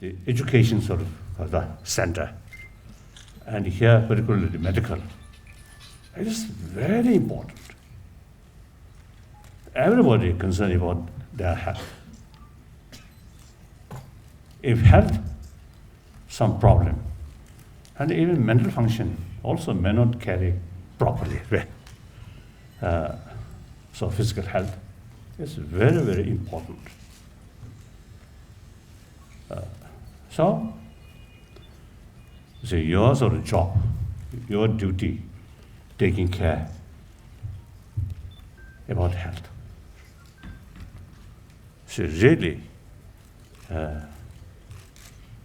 The education sort of the center, and here particularly medical, it is very important. Everybody concerned about their health. If health, some problem, and even mental function also may not carry properly. So physical health is very, very important. So your sort of job, your duty, taking care about health. So really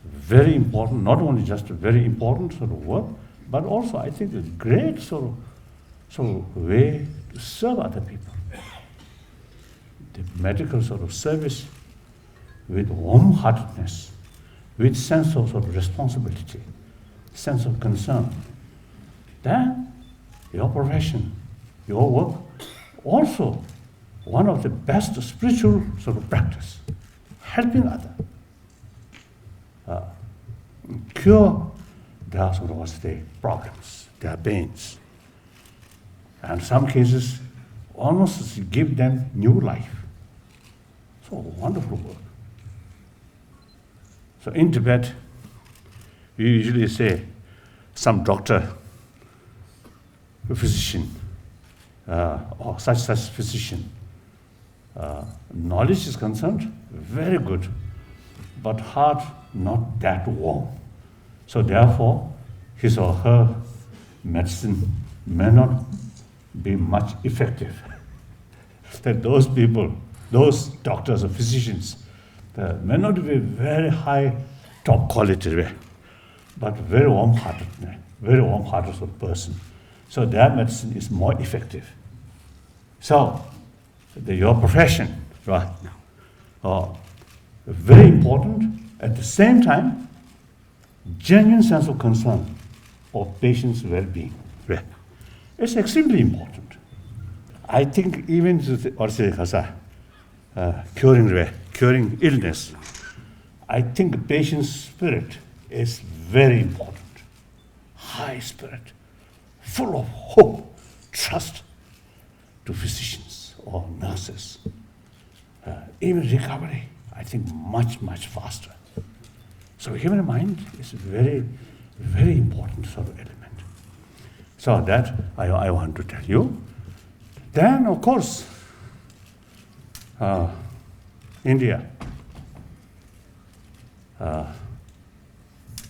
very important, not only just a very important sort of work, but also I think a great sort of way to serve other people. The medical sort of service with warm-heartedness, with sense of sort of responsibility, sense of concern. Then your profession, your work, also one of the best spiritual sort of practice, helping others. Cure their sort of what's the problems, their pains. And some cases, almost give them new life. So wonderful work. So in Tibet, we usually say some doctor, a physician, or such physician, knowledge is concerned, very good, but heart not that warm. So therefore, his or her medicine may not be much effective. That those people, those doctors or physicians, may not be very high, top quality, but very warm-hearted sort of person. So their medicine is more effective. So your profession, right, very important. At the same time, genuine sense of concern for patients' well-being. It's extremely important. I think even curing illness, I think patient's spirit is very important. High spirit, full of hope, trust to physicians or nurses. Even recovery, I think much, much faster. So human mind is a very, very important sort of element. So that I want to tell you. Then, of course, India,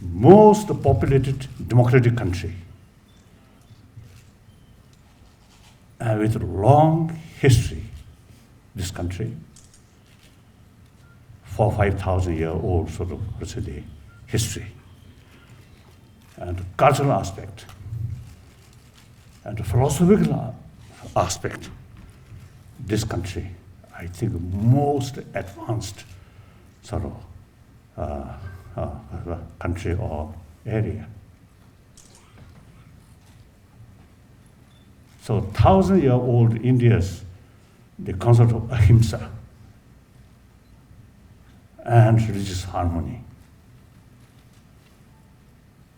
most populated democratic country, with a long history, this country, 4,000-5,000-year-old sort of history, and cultural aspect, and the philosophical aspect. This country, I think, most advanced sort of country or area. So 1,000-year-old India's the concept of ahimsa and religious harmony.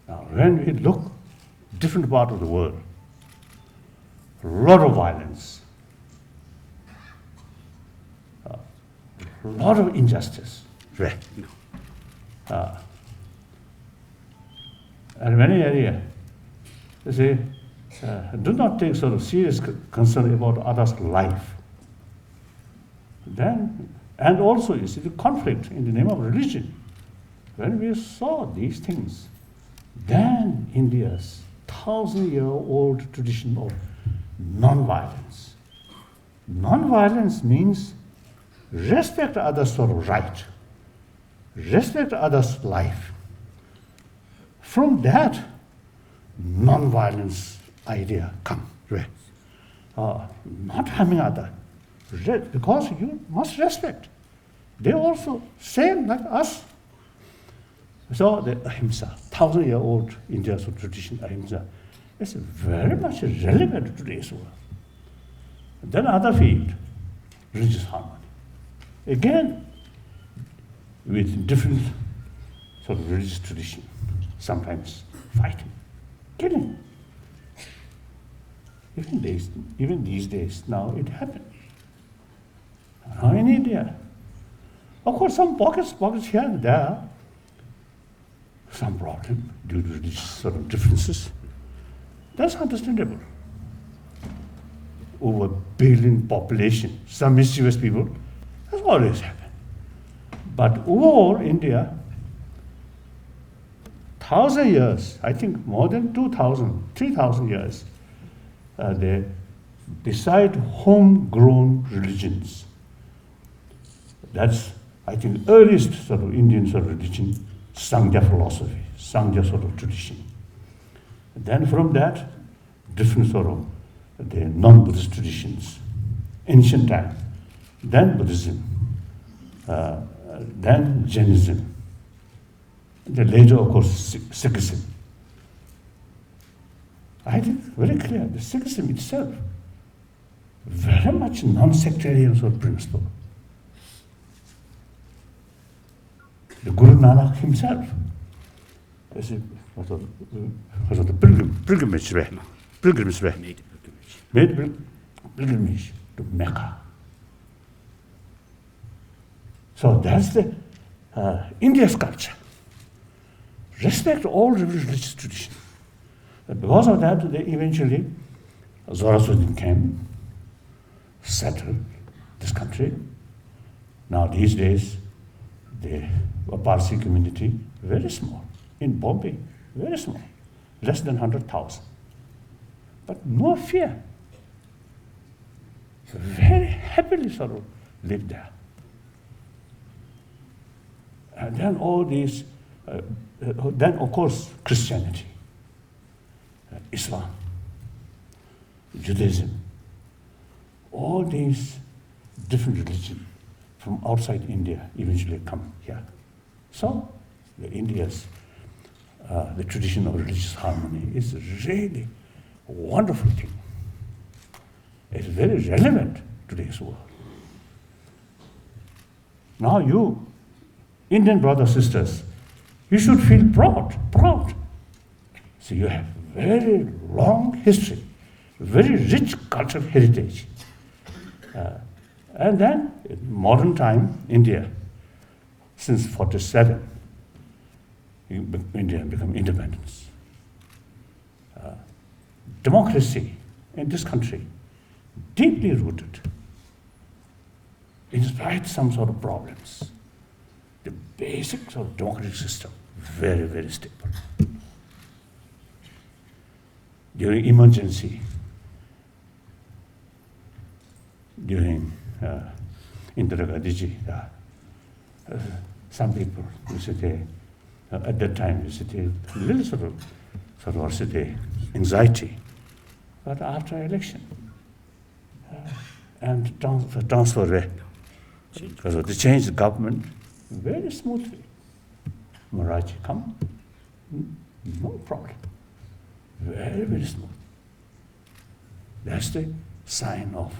Now, when we look different part of the world, a lot of violence, a lot of injustice, and many areas, they say, do not take sort of serious concern about others' life. Then, and also, you see, the conflict in the name of religion. when we saw these things, then India's 1,000-year-old tradition of non-violence. Non-violence means respect others' sort of right, respect others' life. From that, non-violence idea comes. Right? Not harming others, because you must respect. They also same like us. So the ahimsa, 1,000-year-old India's tradition ahimsa, is very much relevant to today's world. Then other field, religious harmony. Again, with different sort of religious tradition, sometimes fighting, killing. Even these days, now it happens. Now in India, of course, some pockets here and there, some problem due to religious sort of differences. That's understandable. Over a billion population, some mischievous people, that's always happened. But overall, India, 1,000 years, I think more than 2,000, 3,000 years, they decide homegrown religions. That's, I think, earliest sort of Indian sort of religion, Sangha philosophy, Sangha sort of tradition. And then from that, different sort of the non-Buddhist traditions, ancient time, then Buddhism, then Jainism, then later, of course, Sikhism. I think very clear, the Sikhism itself, very much non-sectarian sort of principle. The Guru Nanak himself, was the pilgrimage way, made pilgrimage to Mecca. So that's the India's culture. Respect all religious traditions. Because of that, they eventually, Zoroastrianism came, settled this country. Now these days, the Parsi community, very small. In Bombay, very small, less than 100,000. But no fear. Very happily sort of live there. And then all these, then of course Christianity, Islam, Judaism, all these different religions from outside India eventually come here. So India's the tradition of religious harmony is really a wonderful thing. It's very relevant to today's world. Now you, Indian brothers, sisters, you should feel proud. So you have very long history, very rich cultural heritage. And then, in modern time, India, since 47, India become independence. Democracy in this country, deeply rooted, in spite of some sort of problems. The basic sort of democratic system, very, very stable. During emergency, during Indira Gandhi, some people visited, at that time visited a little sort of anxiety. But after election, and transfer, because they changed the government very smoothly. Maharaj come, no problem. Very, very smooth. That's the sign of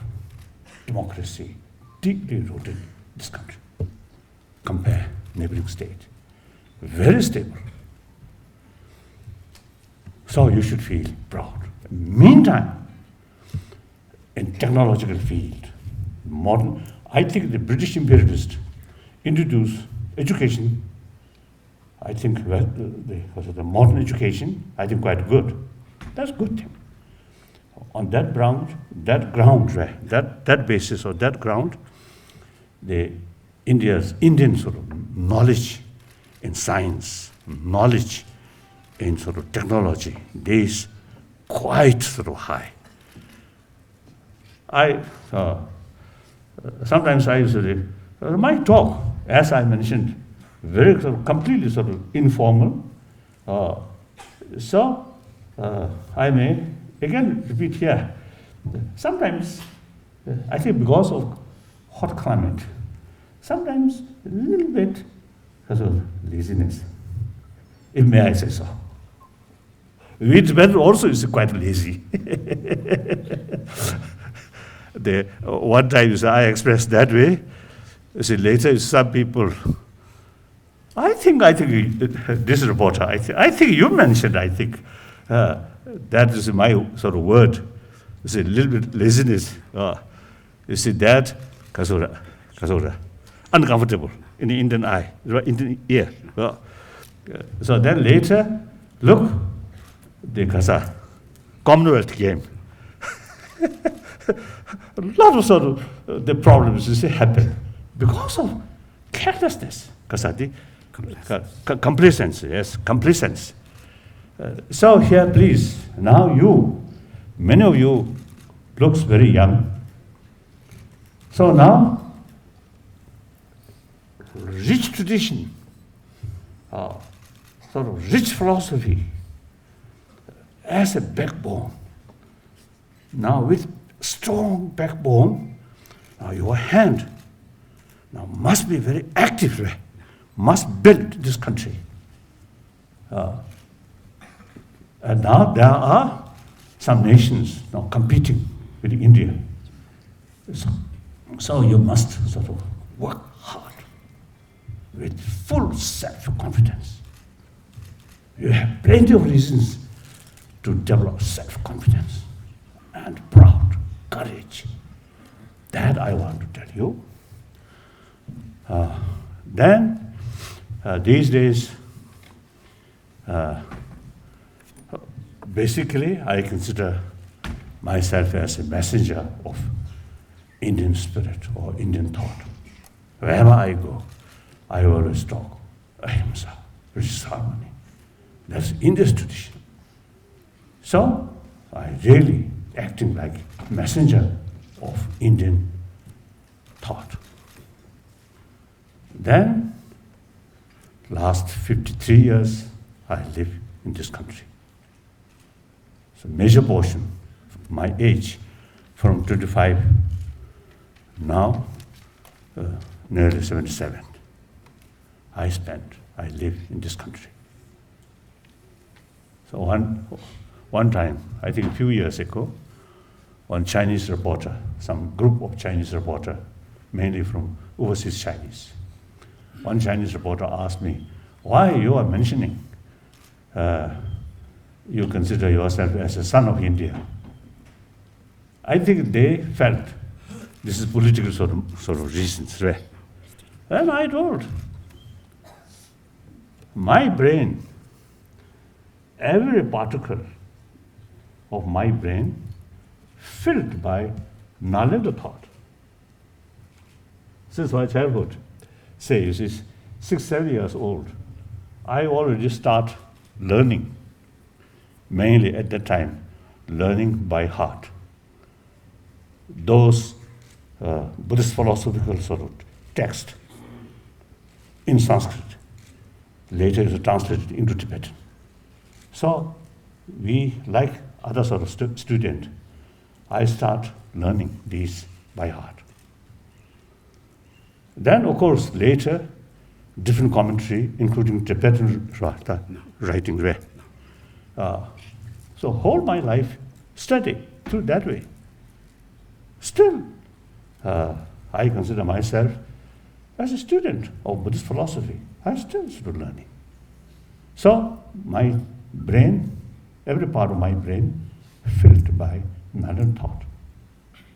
democracy, deeply rooted in this country. Compare neighboring state. Very stable. So you should feel proud. Meantime, in technological field, modern, I think the British imperialists introduced education. I think the modern education, I think quite good. That's a good thing. On that basis or that ground, the Indian sort of knowledge in science, knowledge, in sort of technology, is quite sort of high. Sometimes I usually, my talk, as I mentioned, very sort of completely sort of informal. So I may again repeat here. Sometimes I think because of hot climate, sometimes a little bit because of laziness. If may I say so. Which weather also is quite lazy. One time I expressed that way. Later some people, I think this reporter, I think you mentioned, that is my sort of word. It's a little bit laziness. You see that, kasura, uncomfortable in the Indian eye, Indian ear. So then later, look, the Kasa Commonwealth game. A lot of sort of the problems you see happen because of carelessness, Kasati, complacence, yes, complacence. So here, please, now many of you looks very young. So now, rich tradition, sort of rich philosophy as a backbone. Now with strong backbone, now your hand now must be very active, must build this country. And now there are some nations now competing with India. So you must sort of work hard with full self-confidence. You have plenty of reasons to develop self-confidence and proud courage. That I want to tell you. Then, these days, basically, I consider myself as a messenger of Indian spirit or Indian thought. Wherever I go, I always talk ahimsa, which is harmony. That's India's tradition. So, I really acting like messenger of Indian thought. Then, last 53 years, I live in this country. So major portion of my age, from 25, now nearly 77, I live in this country. So one time, I think a few years ago, one Chinese reporter, some group of Chinese reporter, mainly from overseas Chinese, one Chinese reporter asked me, why you are mentioning you consider yourself as a son of India? I think they felt this is political sort of reasons, right? And I told, my brain, every particle of my brain filled by Nalanda thought. Since my childhood, say, you see, 6, 7 years old, I already start learning, mainly at that time, learning by heart. Those Buddhist philosophical sort of text in Sanskrit. Later it was translated into Tibetan. So we, like other sort of student, I start learning these by heart. Then, of course, later, different commentary, including Tibetan writing. So whole my life, study through that way. Still, I consider myself as a student of Buddhist philosophy. I'm still learning. So my brain, every part of my brain, filled by modern thought.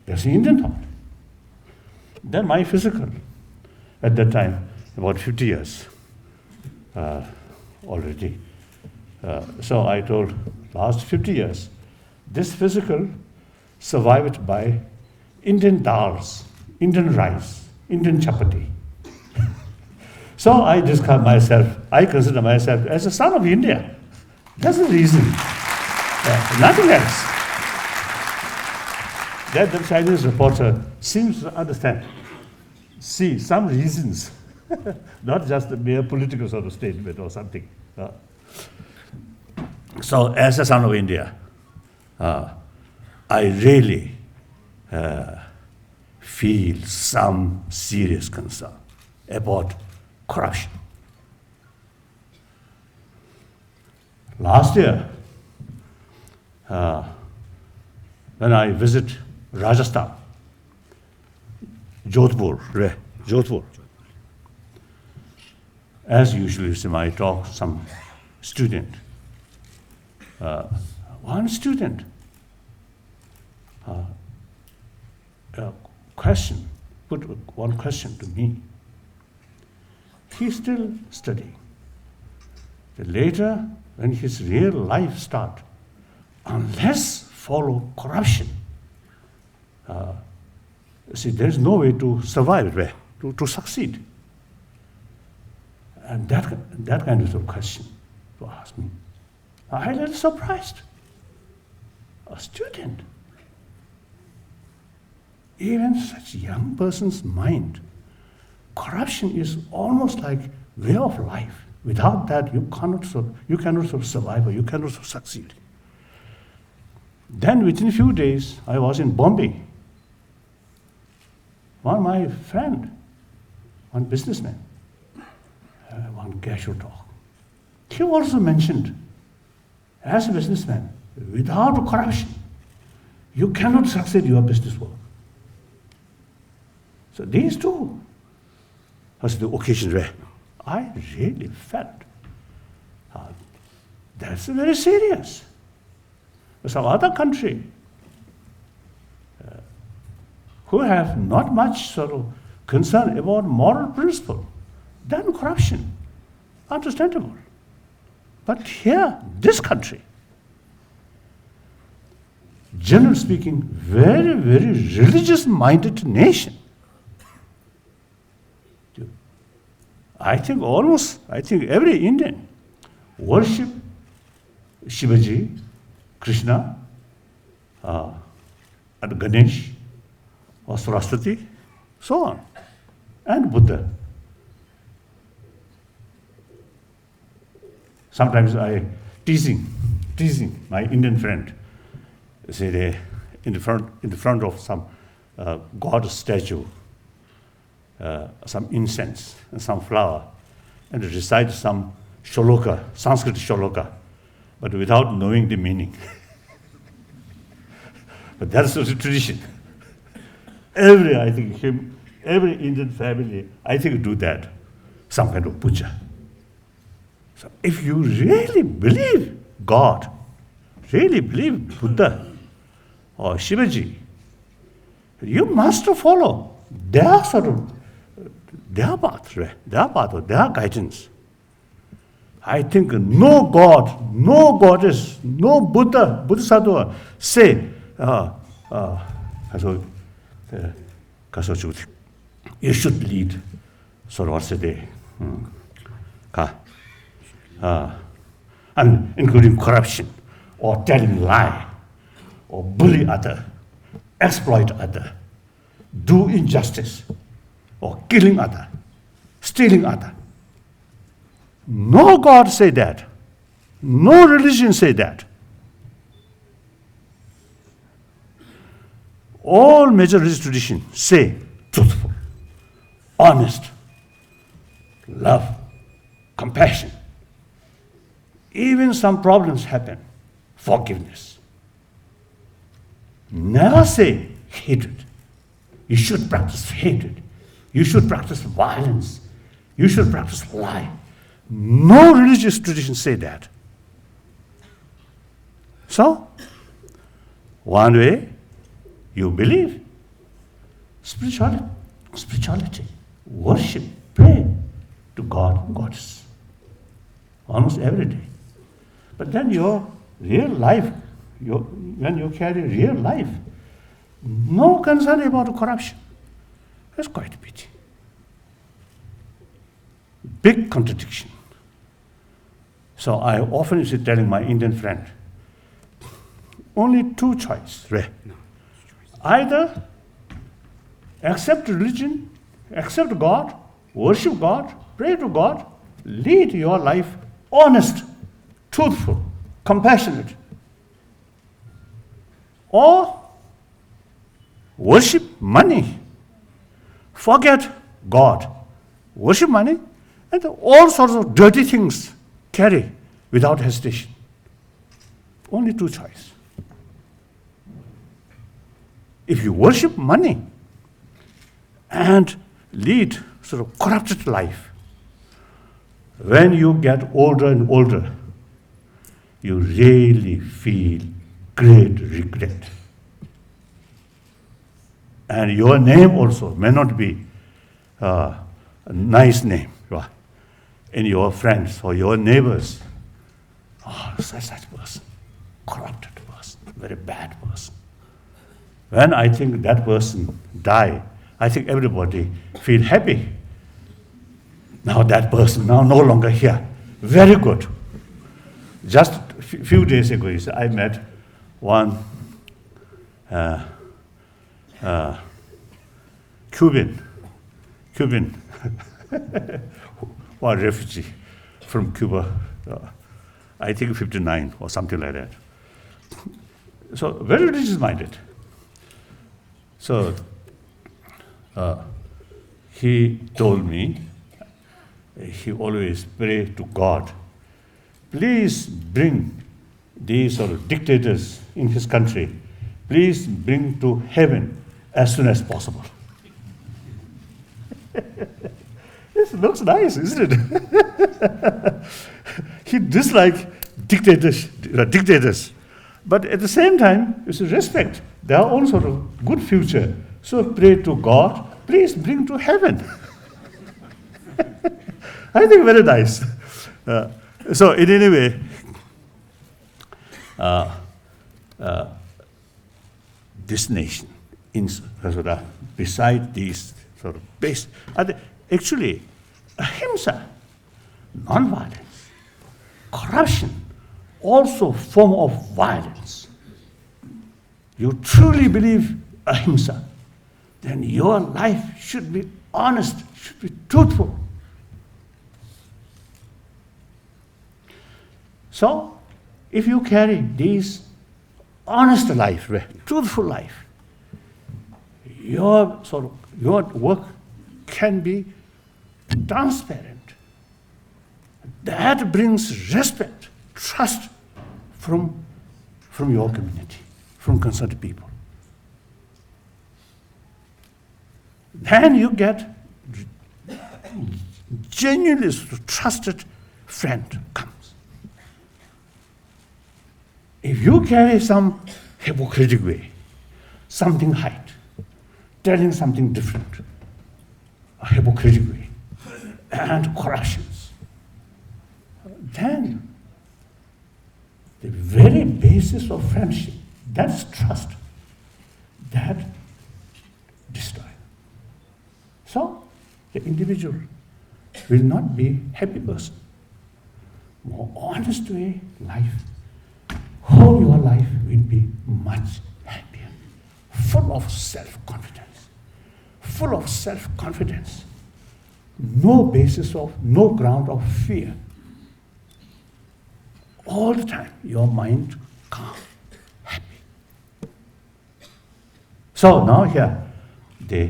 There's Indian thought. Then my physical, at that time, about 50 years already. So I told, last 50 years, this physical survived by Indian dals, Indian rice, Indian chapati. So I consider myself as a son of India. That's the reason. Nothing else. That the Chinese reporter seems to understand. See, some reasons, not just a mere political sort of statement or something. So as a son of India, I really feel some serious concern about corruption. Last year, when I visit Rajasthan, Jodhpur, as usually in my talk, some student, one student put one question to me. He's still studying. Later, when his real life starts, unless follow corruption, see, there's no way to survive, to succeed. And that kind of question to ask me, I was surprised. A student, even such young person's mind, corruption is almost like way of life. Without that, you cannot survive or you cannot succeed. Then within a few days, I was in Bombay. My friend, one businessman, one casual talk, he also mentioned, as a businessman, without corruption, you cannot succeed your business work. So these two was the occasion where I really felt that's very serious. Some other country who have not much sort of concern about moral principle, then corruption, understandable. But here, this country, generally speaking, very, very religious-minded nation. I think every Indian worship Shivaji, Krishna, and Ganesh, or Saraswati, so on, and Buddha. Sometimes I teasing my Indian friend, say they in the front of some god statue, some incense and some flower, and recite some shloka, Sanskrit shloka, but without knowing the meaning. But that's the tradition. Every Indian family, I think, do that, some kind of puja. So if you really believe God, really believe Buddha or Shivaji, you must follow their path or their guidance. I think no God, no goddess, no Bodhisattva say, you should lead, and including corruption, or telling lie, or bully other, exploit other, do injustice, or killing other, stealing other. No God say that. No religion say that. All major religious traditions say truthful, honest, love, compassion. Even some problems happen, forgiveness. Never say hatred. You should practice hatred. You should practice violence. You should practice lie. No religious tradition say that. So, one way, you believe spirituality, worship, pray to God, goddess, almost every day. But then your real life, when you carry real life, no concern about corruption. That's quite a pity. big contradiction. So I often used to telling my Indian friend, only two choices. Either accept religion, accept God, worship God, pray to God, lead your life honest, truthful, compassionate. Or worship money, forget God, worship money, and all sorts of dirty things carry without hesitation. Only two choices. If you worship money and lead sort of corrupted life, when you get older and older, you really feel great regret. And your name also may not be a nice name. In your friends or your neighbors, such person, corrupted person, very bad person. When I think that person die, I think everybody feel happy. Now that person now no longer here. Very good. Just a few days ago, I met one Cuban, one refugee from Cuba, I think 59 or something like that. So very religious-minded. So he told me, he always pray to God, please bring these sort of dictators in his country, please bring to heaven as soon as possible. It looks nice, isn't it? He dislikes dictators. But at the same time, you should respect their own sort of good future. So pray to God, please bring to heaven. I think very nice. So in any way, this nation, beside these sort of base, actually, ahimsa, non-violence, corruption, also form of violence. You truly believe ahimsa, then your life should be honest, should be truthful. So, if you carry this honest life, truthful life, your work can be transparent. That brings respect, trust from your community, from concerned people. Then you get genuinely trusted friend comes. If you carry some hypocritical way, something hide, telling something different, a hypocritical way, and corruptions, then the very basis of friendship, that's trust, that destroys. So the individual will not be a happy person. More honest way life, whole your life will be much happier, full of self-confidence, no basis of, no ground of fear. All the time, your mind calm, happy. So now here, the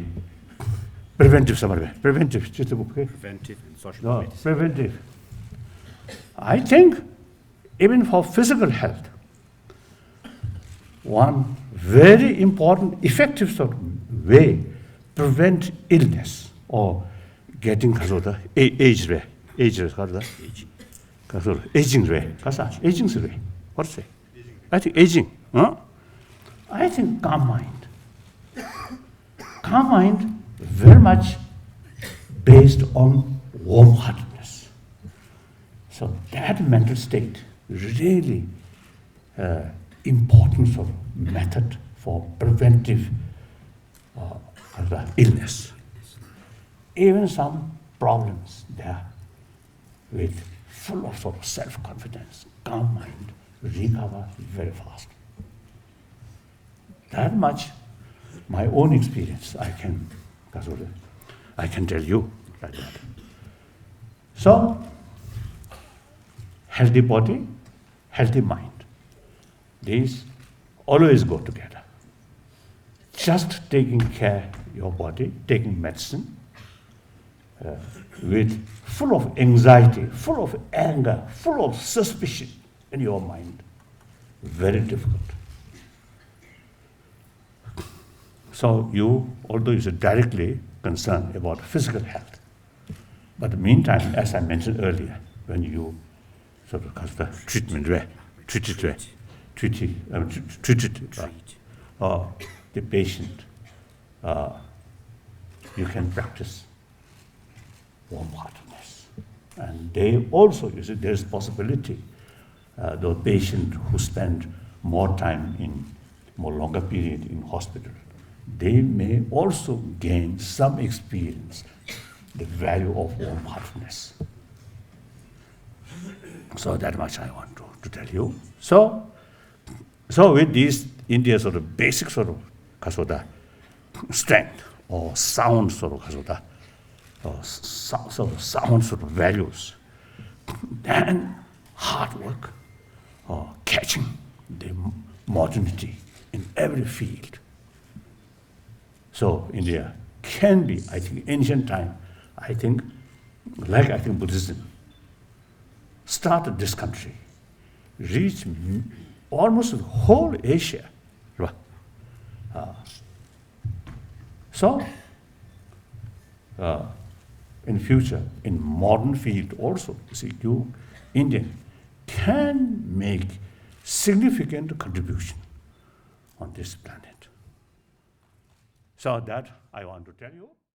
preventive summary. Preventive, just a book. Okay? Preventive and social medicine. Preventive. I think even for physical health, one very important, effective sort of way prevent illness or getting age way. Aging way. Aging way. What's it? I think aging. Huh? I think calm mind. Calm mind very much based on warm-heartedness. So that mental state really important sort of method for preventive illness. Even some problems there, with full of sort of self-confidence, calm mind, recover very fast. That much, my own experience, I can tell you like that. So, healthy body, healthy mind. These always go together. Just taking care of your body, taking medicine, with full of anxiety, full of anger, full of suspicion in your mind, very difficult. So you, although you're directly concerned about physical health, but meantime, as I mentioned earlier, when you sort of cause the treatment, the patient, you can practice warm-heartedness. And they also, you see, there's possibility, the patient who spend more time more longer period in hospital, they may also gain some experience, the value of warm-heartedness. So that much I want to tell you. So with these India sort of basic sort of kasoda strength or sound sort of kasoda, or sound sort of values, then hard work or catching the modernity in every field. So India can be, I think, ancient time, I think Buddhism started this country, reached almost the whole Asia. In future, in modern field also, see, you Indian can make significant contribution on this planet. So that I want to tell you.